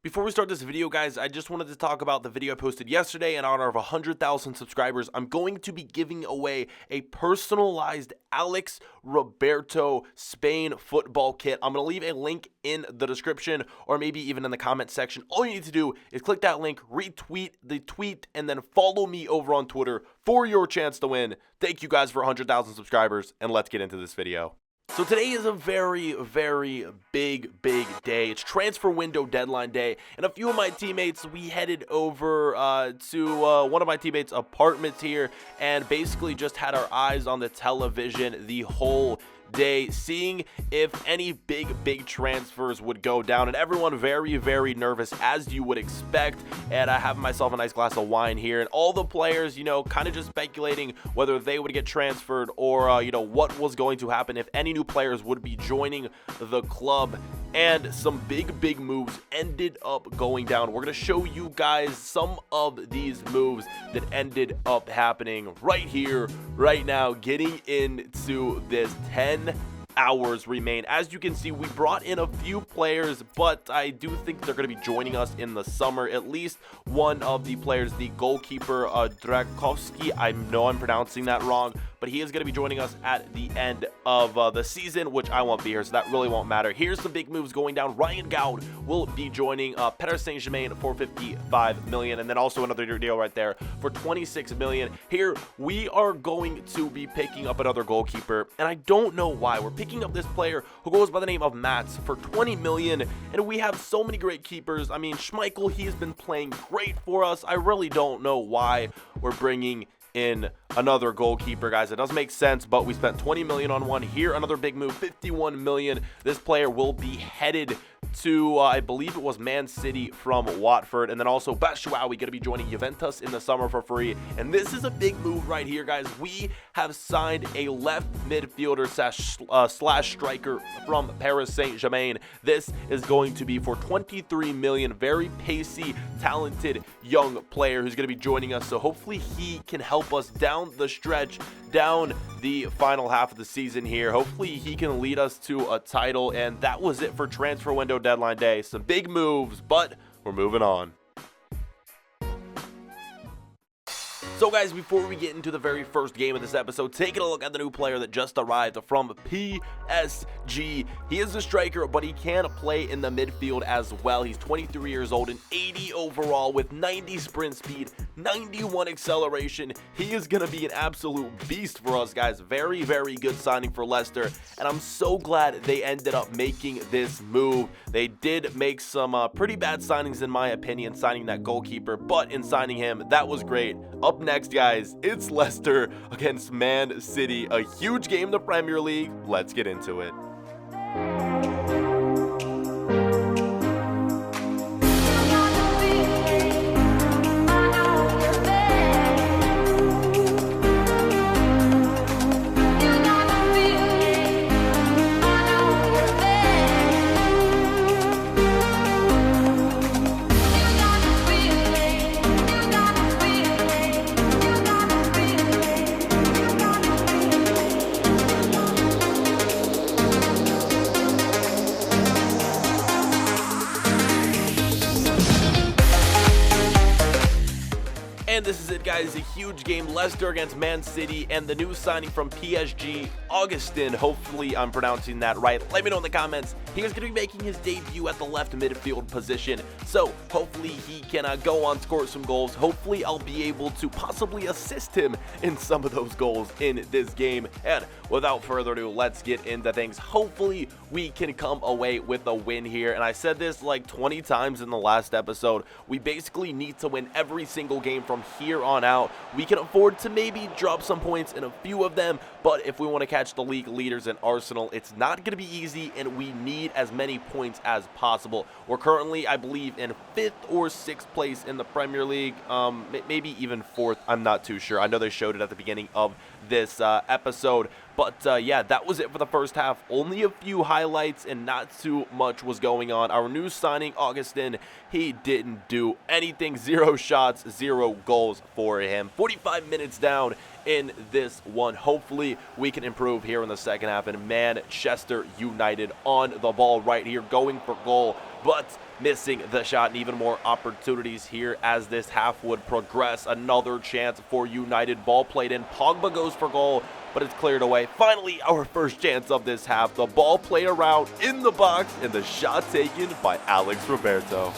Before we start this video, guys, I just wanted to talk about the video I posted yesterday in honor of 100,000 subscribers. I'm going to be giving away a personalized Alex-Roberto Spain football kit. I'm going to leave a link in the description or maybe even in the comment section. All you need to do is click that link, retweet the tweet, and then follow me over on Twitter for your chance to win. Thank you guys for 100,000 subscribers, and let's get into this video. So today is a very, very big day. It's transfer window deadline day, and a few of my teammates, we headed over to one of my teammates' apartments here and basically just had our eyes on the television the whole day, seeing if any big transfers would go down, and everyone very nervous, as you would expect. And I have myself a nice glass of wine here, and all the players, you know, kind of just speculating whether they would get transferred or you know, what was going to happen, if any new players would be joining the club. And some big moves ended up going down. We're gonna show you guys some of these moves that ended up happening right here, right now, getting into this 10 hours remain. As you can see, we brought in a few players, but I do think they're going to be joining us in the summer. At least one of the players, the goalkeeper, Drakovsky, I know I'm pronouncing that wrong, but he is going to be joining us at the end of the season, which I won't be here, so that really won't matter. Here's some big moves going down. Ryan Goud will be joining PSG for 55 million, and then also another deal right there for 26 million. Here, we are going to be picking up another goalkeeper, and I don't know why. We're picking up this player who goes by the name of Mats for 20 million, and we have so many great keepers. I mean, Schmeichel, he's been playing great for us. I really don't know why we're bringing in another goalkeeper, guys. It doesn't make sense, but we spent 20 million on one. Here, another big move, 51 million. This player will be headed to I believe it was Man City from Watford. And then also Batshuayi going to be joining Juventus in the summer for free. And this is a big move right here, guys. We have signed a left midfielder slash striker from Paris Saint-Germain. This is going to be for 23 million. Very pacey, talented young player who's going to be joining us, so hopefully he can help us down the stretch, down the final half of the season here. Hopefully he can lead us to a title. And that was it for transfer window deadline day. Some big moves, but we're moving on. So guys, before we get into the very first game of this episode, taking a look at the new player that just arrived from PSG. He is a striker, but he can play in the midfield as well. He's 23 years old and 80 overall with 90 sprint speed, 91 acceleration. He is going to be an absolute beast for us, guys. Very good signing for Leicester, and I'm so glad they ended up making this move. They did make some pretty bad signings in my opinion, signing that goalkeeper, but in signing him, that was great. Up next, guys, it's Leicester against Man City. A huge game in the Premier League. Let's get into it. And this is it, guys, a huge game. Leicester against Man City, and the new signing from PSG, Augustin. Hopefully I'm pronouncing that right. Let me know in the comments. He is going to be making his debut at the left midfield position, so hopefully he can go on, score some goals. Hopefully I'll be able to possibly assist him in some of those goals in this game. And without further ado, let's get into things. Hopefully we can come away with a win here, and I said this like 20 times in the last episode. We basically need to win every single game from here on out. We can afford to maybe drop some points in a few of them, but if we want to catch the league leaders in Arsenal, it's not going to be easy, and we need as many points as possible. We're currently, I believe, in 5th or 6th place in the Premier League, maybe even 4th. I'm not too sure. I know they showed it at the beginning of this episode, but yeah, that was it for the first half. Only a few highlights and not too much was going on. Our new signing, Augustin, he didn't do anything. 0 shots, 0 goals for him. 45 minutes down, in this one. Hopefully we can improve here in the second half. And Manchester United on the ball right here, going for goal, but missing the shot, and even more opportunities here as this half would progress. Another chance for United. Ball played in. Pogba goes for goal, but it's cleared away. Finally, our first chance of this half. The ball played around in the box, and the shot taken by Alex-Roberto.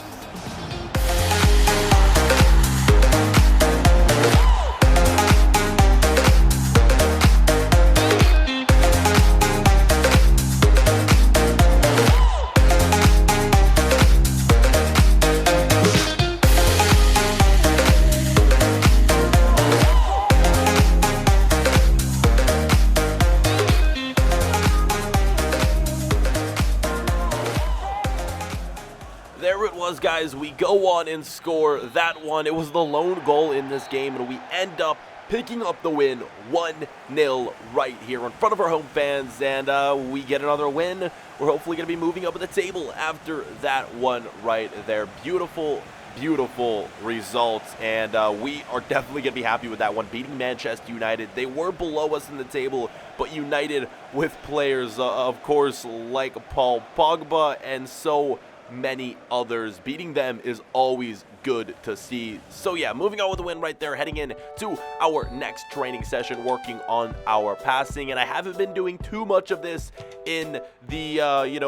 There it was, guys. We go on and score that one. It was the lone goal in this game, and we end up picking up the win 1-0 right here in front of our home fans, and we get another win. We're hopefully going to be moving up at the table after that one right there. Beautiful, beautiful results, and we are definitely going to be happy with that one, beating Manchester United. They were below us in the table, but United with players, of course, like Paul Pogba and so many others. Beating them is always good to see. So yeah, moving on with the win right there, heading in to our next training session, working on our passing. And I haven't been doing too much of this in the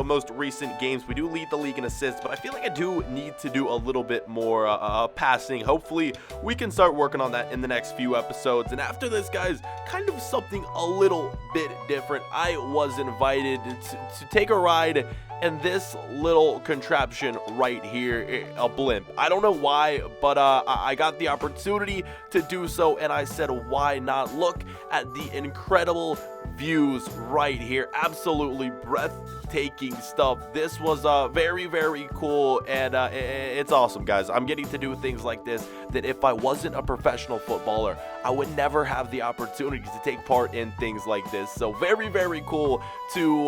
most recent games. We do lead the league in assists, but I feel like I do need to do a little bit more passing. Hopefully we can start working on that in the next few episodes. And after this, guys, kind of something a little bit different. I was invited to take a ride and this little contraption right here, a blimp. I don't know why, but I got the opportunity to do so, and I said, why not? Look at the incredible views right here. Absolutely breathtaking stuff. This was very, very cool, and it's awesome, guys. I'm getting to do things like this that if I wasn't a professional footballer, I would never have the opportunity to take part in things like this. So very, very cool to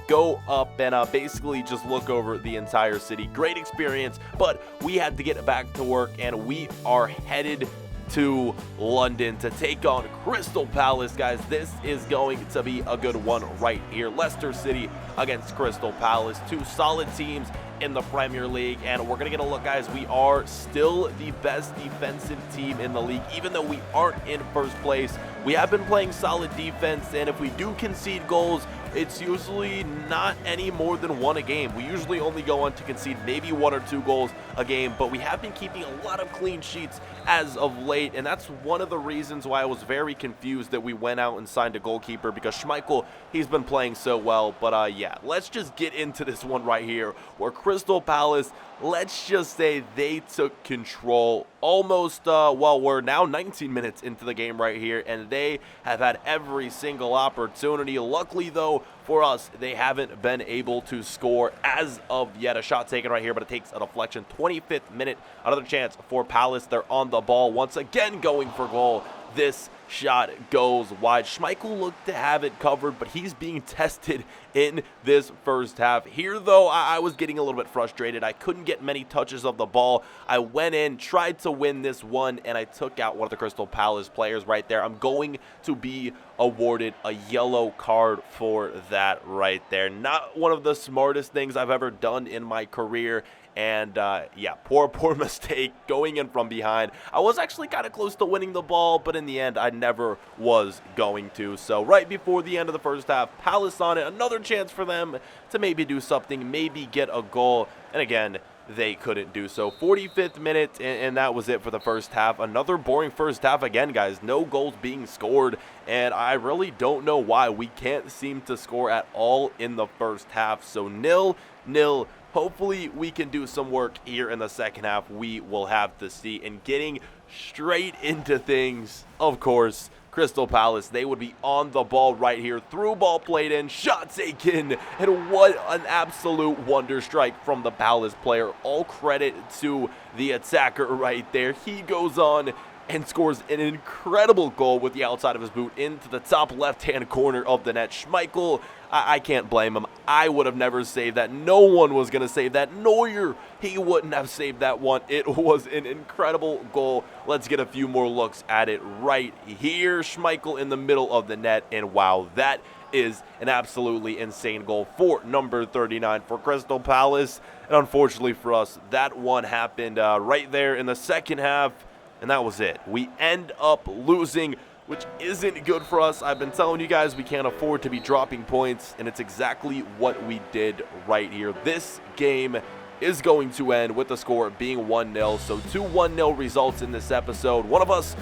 go up and basically just look over the entire city. Great experience, but we had to get back to work, and we are headed to London to take on Crystal Palace, guys. This is going to be a good one right here. Leicester City against Crystal Palace, two solid teams in the Premier League, and we're gonna get a look, guys. We are still the best defensive team in the league, even though we aren't in first place. We have been playing solid defense, and if we do concede goals, it's usually not any more than one a game. We usually only go on to concede maybe 1 or 2 goals a game, but we have been keeping a lot of clean sheets as of late, and that's one of the reasons why I was very confused that we went out and signed a goalkeeper, because Schmeichel, he's been playing so well. But yeah, let's just get into this one right here, where Crystal Palace, let's just say they took control almost, we're now 19 minutes into the game right here, and they have had every single opportunity. Luckily, though, for us, they haven't been able to score as of yet. A shot taken right here, but it takes a deflection. 25th minute, another chance for Palace. They're on the ball once again, going for goal. This shot goes wide. Schmeichel looked to have it covered, but he's being tested in this first half. Here, though, I was getting a little bit frustrated. I couldn't get many touches of the ball. I went in, tried to win this one, and I took out one of the Crystal Palace players right there. I'm going to be awarded a yellow card for that right there. Not one of the smartest things I've ever done in my career. And yeah, poor mistake going in from behind. I was actually kind of close to winning the ball, but in the end, I never was going to. So right before the end of the first half, Palace on it. Another chance for them to maybe do something, maybe get a goal. And again, they couldn't do so. 45th minute, and that was it for the first half. Another boring first half again, guys. No goals being scored, and I really don't know why. We can't seem to score at all in the first half. So 0-0. Hopefully we can do some work here in the second half. We will have to see. And getting straight into things, of course, Crystal Palace, they would be on the ball right here. Through ball played in, shot taken, and what an absolute wonder strike from the Palace player. All credit to the attacker right there. He goes on and scores an incredible goal with the outside of his boot into the top left-hand corner of the net. Schmeichel, I can't blame him. I would have never saved that. No one was going to save that. Neuer, he wouldn't have saved that one. It was an incredible goal. Let's get a few more looks at it right here. Schmeichel in the middle of the net, and wow, that is an absolutely insane goal for number 39 for Crystal Palace. And unfortunately for us, that one happened right there in the second half. And that was it. We end up losing, which isn't good for us. I've been telling you guys we can't afford to be dropping points, and it's exactly what we did right here. This game is going to end with the score being 1-0. So 2 1-0 results in this episode. One of us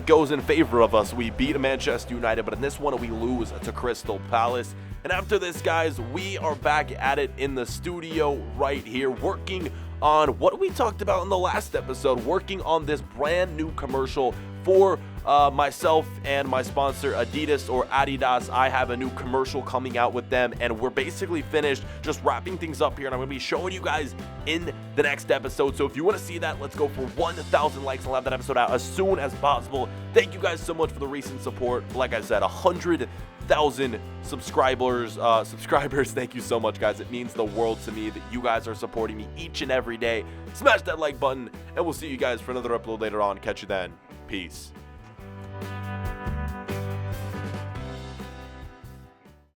goes in favor of us. We beat Manchester United, but in this one we lose to Crystal Palace. And after this, guys, we are back at it in the studio right here, working on what we talked about in the last episode, working on this brand new commercial for myself and my sponsor Adidas or Adidas. I have a new commercial coming out with them, and we're basically finished just wrapping things up here, and I'm going to be showing you guys in the next episode. So if you want to see that, let's go for 1,000 likes and I'll have that episode out as soon as possible. Thank you guys so much for the recent support. Like I said, 100,000 subscribers. Thank you so much, guys. It means the world to me that you guys are supporting me each and every day. Smash that like button, and we'll see you guys for another upload later on. Catch you then. Peace.